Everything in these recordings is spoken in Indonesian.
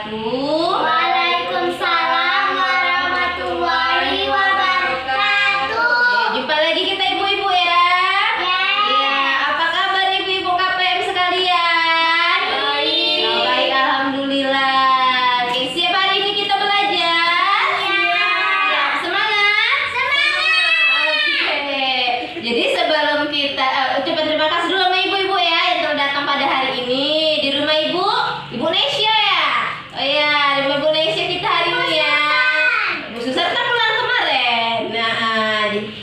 wabarakatuh. Waalaikumsalam warahmatullahi wabarakatuh. Jumpa lagi kita ibu-ibu ya. Ya, apa kabar ibu-ibu KPM sekalian? Baik. Oh, baik, alhamdulillah. Oke, siap hari ini kita belajar? Ya, semangat? Oke. Jadi sebelum kita ucapkan terima kasih dulu sama ibu-ibu ya yang telah datang pada hari ini di rumah Ibu Nesya ya. Oh ya, di rumah Ibu Nesya kita hari ini ya. Bu Susan kan pulang kemarin.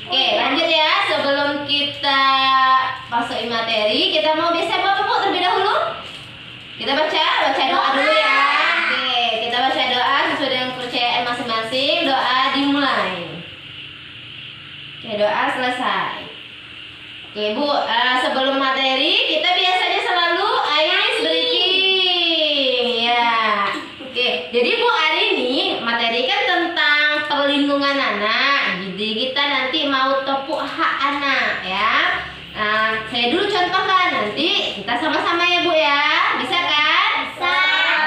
Oke, lanjut ya. Sebelum kita masuk materi, kita mau biasa apa Bu terlebih dahulu? Kita baca doa dulu ya. Oke, kita baca doa sesuai dengan kepercayaan masing-masing. Doa dimulai. Oke, doa selesai. Oke Bu, sebelum materi kita biasanya selalu ice breaking ya. Oke, jadi Bu hari ini materi kan tentang perlindungan anak. Jadi kita nanti mau tepuk hak anak ya. Saya dulu contohkan, nanti kita sama-sama ya Bu ya. Bisa kan? Bisa.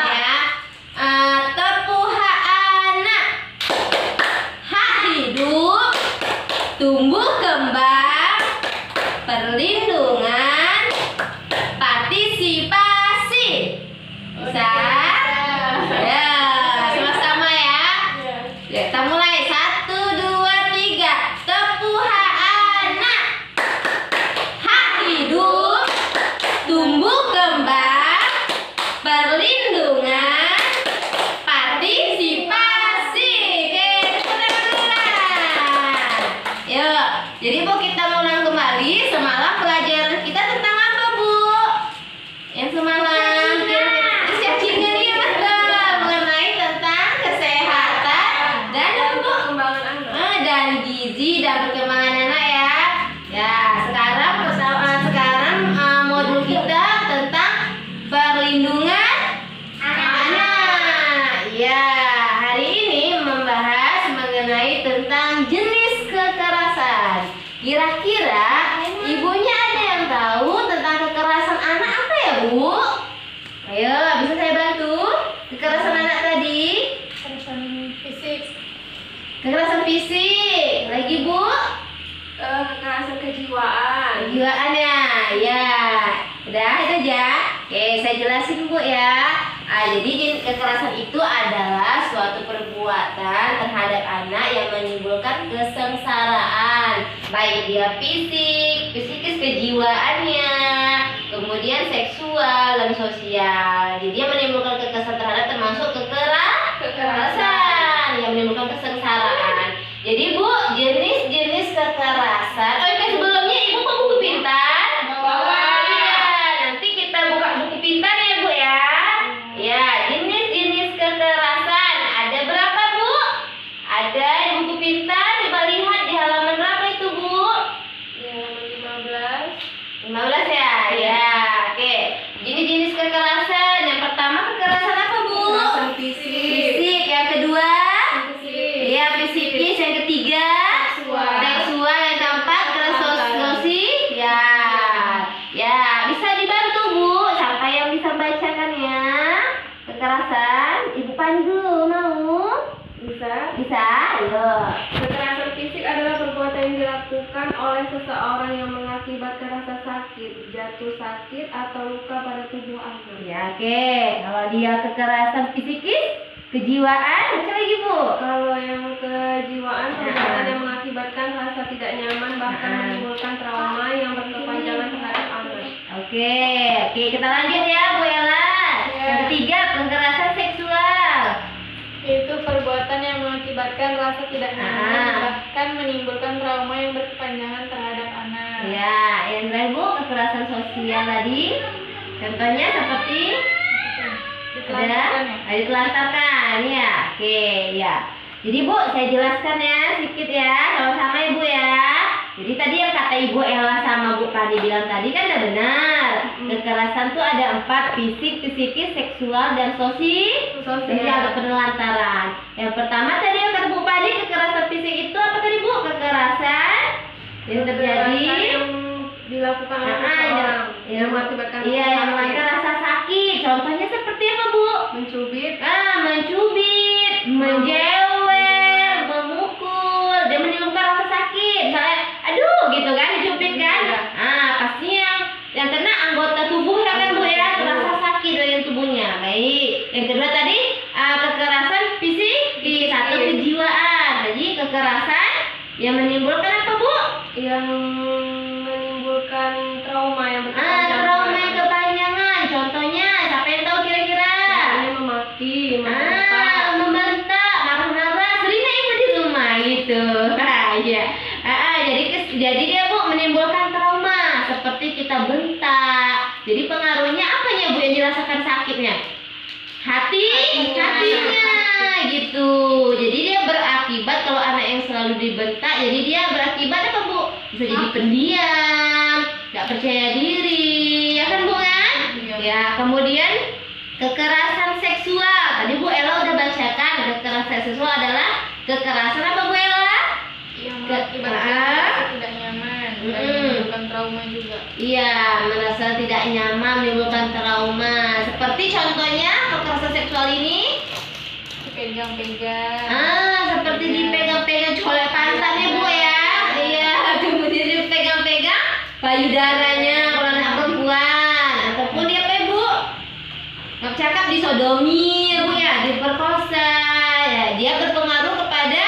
Ya. Tepuk hak anak. Hak hidup, tumbuh kembang, perlindungan, partisipasi. Bisa? Ya, sama-sama ya. Ya, kita mulai 1, 2, 3. Tepuk hak anak. Hak hidup, tumbuh kembang, perlindungan, partisipasi. Oke, tepuk tangan dulu lah. Yuk, jadi Bu kita ulang kembali. Semalam pelajaran kita tentang apa Bu? Yang semalam kira-kira nih betul, mengenai tentang kesehatan dan apa Bu? Dan gizi dan perkembangan anak ya. Ya, sekarang modul kita tentang perlindungan anak. Ya, hari ini membahas mengenai tentang jenis kekerasan. Kira-kira ibunya ada yang tahu tentang kekerasan anak apa ya Bu? Ayo, bisa saya bantu? Kekerasan anak tadi? Kekerasan fisik. Lagi Bu? Kekerasan kejiwaan. Kejiwaannya, ya. Udah itu aja. Oke, saya jelasin Bu ya. Jadi kekerasan itu adalah suatu perbuatan terhadap anak yang menimbulkan kesengsaraan, baik dia fisik, psikis kejiwaannya, kemudian seksual dan sosial. Jadi dia menimbulkan kekerasan terhadap termasuk kekerasan yang menimbulkan kesengsaraan. Jadi Bu, jenis-jenis kekerasan. Oh, kan sebelumnya Ibu bawa buku pintar? Bawa. Iya, nanti kita buka buku pintar ya Bu ya. Ya, jenis-jenis kekerasan. Ada berapa Bu? Ada di buku pintar. Coba lihat di halaman berapa itu Bu? Ya, 15. 15 ya? Ya, oke. Jenis-jenis kekerasan. Yang pertama kekerasan apa Bu? Kekerasan fisik. Fisik. Yang kedua? Iya, fisikis. Yang ketiga? Seksual. Yang keempat sosial. Ya. Ya, bisa dibantu Bu. Siapa yang bisa bacakan ya? Kekerasan. Ibu Pani dulu mau? Bisa. Bisa? Ayo. Kekerasan fisik adalah perbuatan yang dilakukan oleh seseorang yang mengakibatkan rasa sakit, jatuh sakit, atau luka pada tubuh anak. Ya, oke. Kalau dia kekerasan fisikis, kejiwaan, baca lagi Bu. Kalau yang kejiwaan, perbuatan yang mengakibatkan rasa tidak nyaman, bahkan menimbulkan trauma yang berkepanjangan terhadap anak. Oke, kita lanjut ya Bu Ella. Yang ketiga, kekerasan seksual. Itu perbuatan yang mengakibatkan rasa tidak nyaman, bahkan menimbulkan trauma yang berkepanjangan terhadap anak. Ya, yang terakhir Bu, kekerasan sosial tadi. Contohnya seperti Ditelantarkan ya? ditelantarkan ya. Oke, ya. Jadi Bu, saya jelaskan ya sedikit ya, sama-sama ya Bu ya. Jadi tadi yang kata Ibu Ella sama Bu Pani bilang tadi kan udah benar. Kekerasan tuh ada 4, fisik, psikis, seksual, dan sosial atau penelantaran. Yang pertama tadi yang kata Bu Pani, kekerasan fisik itu apa tadi Bu? Kekerasan yang terjadi yang dilakukan oleh seseorang yang mengakibatkan yang mengakibatkan rasa sakit. Contohnya seperti apa Bu? mencubit, menjewer, memukul, dia menimbulkan rasa sakit. Misalnya, aduh gitu kan, dicubit kan. Pastinya yang kena anggota tubuh ya kan Bu ya, terasa sakit bagian tubuhnya. Baik. Yang kedua tadi kekerasan fisik atau kejiwaan. Jadi kekerasan yang menimbulkan apa Bu? Yang menimbulkan trauma yang berkepanjangan. Trauma yang kepanjangan. Contohnya, siapa yang tahu kira-kira? Contohnya memaki, Membentak, marah-marah, seringnya ibu di rumah itu. Iya. Jadi dia Bu menimbulkan trauma seperti kita bentak. Jadi pengaruhnya apanya Bu yang dirasakan sakitnya? Hatinya gitu. Jadi dia berakibat kalau anak yang selalu dibentak, jadi dia berakibat apa Bu? Bisa jadi pendiam, nggak percaya diri, ya kan Bu kan? Ya, kemudian kekerasan seksual. Tadi Bu Ella udah bacakan, kekerasan seksual adalah kekerasan apa Bu Ella? Yang mengakibatkan tidak nyaman dan menimbulkan trauma juga. Iya, merasa tidak nyaman, menimbulkan trauma. Seperti contohnya kekerasan seksual ini Pegang-pegang. seperti dipegang-pegang colek pantatnya Bu ya. Iya, kemudian dipegang-pegang payudaranya kalau anak perempuan, ataupun dia apa ya Bu? Nggak cakap disodomi ya Bu ya, diperkosa. Ya, dia berpengaruh kepada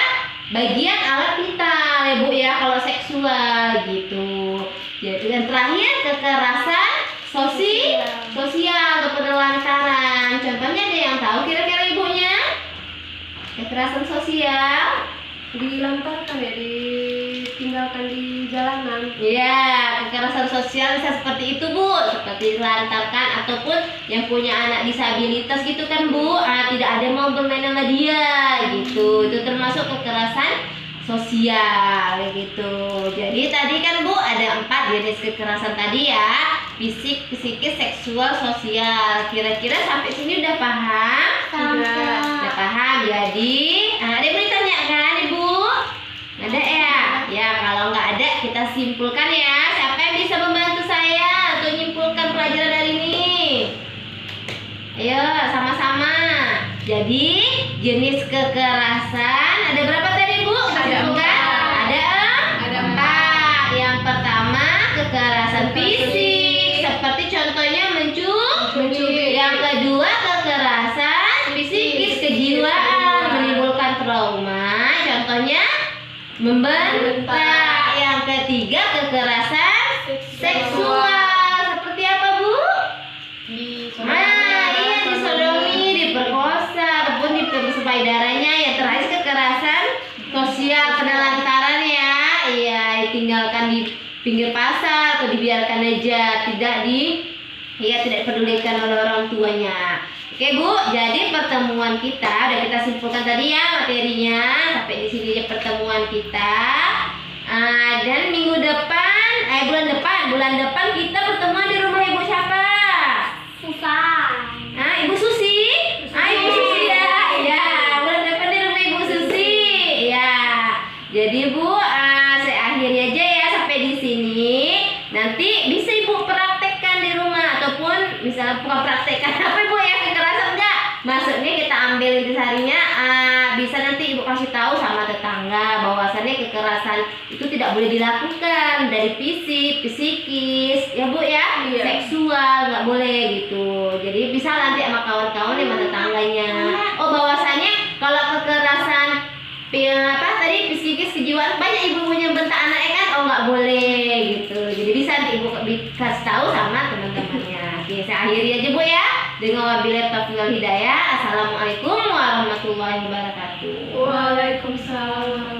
bagian alat vital ya Bu ya kalau seksual gitu. Jadi yang terakhir kekerasan sosial atau penelantaran. Contohnya ada yang tahu kira-kira ibunya? Kekerasan sosial dilantarkan ya, ditinggalkan di jalanan. Iya, kekerasan sosial bisa seperti itu Bu, seperti dilantarkan ataupun yang punya anak disabilitas gitu kan Bu, tidak ada yang mau bermain sama dia gitu. Itu termasuk kekerasan sosial gitu. Jadi tadi kan Bu ada 4 jenis kekerasan tadi ya, fisik, psikis, seksual, sosial. Kira-kira sampai sini udah paham? Udah paham. Jadi ada yang mau ditanyakan Ibu? Ada ya? Ya kalau nggak ada kita simpulkan ya. Siapa yang bisa membantu saya untuk menyimpulkan pelajaran hari ini? Ayo sama-sama. Jadi jenis kekerasan ada berapa tadi Bu? Kita simpulkan. Ada 4. Yang pertama kekerasan fisik, seperti contohnya mencubit. Yang kedua kekerasan psikis, kejiwaan, menimbulkan trauma. Contohnya membentak. Yang ketiga kekerasan seksual, seperti apa Bu? Iya, disodomi, diperkosa, ataupun dipersepsi payudaranya. Yang terakhir kekerasan sosial, penelantaran ya. Iya, ditinggalkan di pinggir pasar atau dibiarkan aja, tidak dipedulikan oleh orang tuanya. Oke Bu, jadi pertemuan kita udah kita simpulkan tadi ya materinya. Sampai di sini aja pertemuan kita. Dan minggu depan, bulan depan kita pertemuan di rumah Ibu siapa? Ibu Susi. Ibu Susi ya. Ya, bulan depan di rumah Ibu Susi. Ya. Jadi Bu, saya akhiri aja ya sampai di sini. Nanti bisa Ibu praktekkan di rumah ataupun misalnya bukan praktekkan apa Bu ya, kekerasan enggak? Maksudnya kita ambil intisarinya, bisa nanti Ibu kasih tahu sama tetangga bahwasannya kekerasan itu tidak boleh dilakukan dari fisik, psikis, ya Bu ya, seksual nggak boleh gitu. Jadi bisa nanti sama kawan-kawan sama tetangganya. Oh bahwasannya kalau kekerasan tadi psikis, kejiwaan, banyak ibu punya bentak anaknya kan, oh nggak boleh gitu. Jadi bisa nanti Ibu kasih tahu sama teman-temannya. Oke, saya akhiri aja Bu ya. Dengan wabillahi taufiq wal hidayah. Assalamualaikum warahmatullahi wabarakatuh. Waalaikumsalam.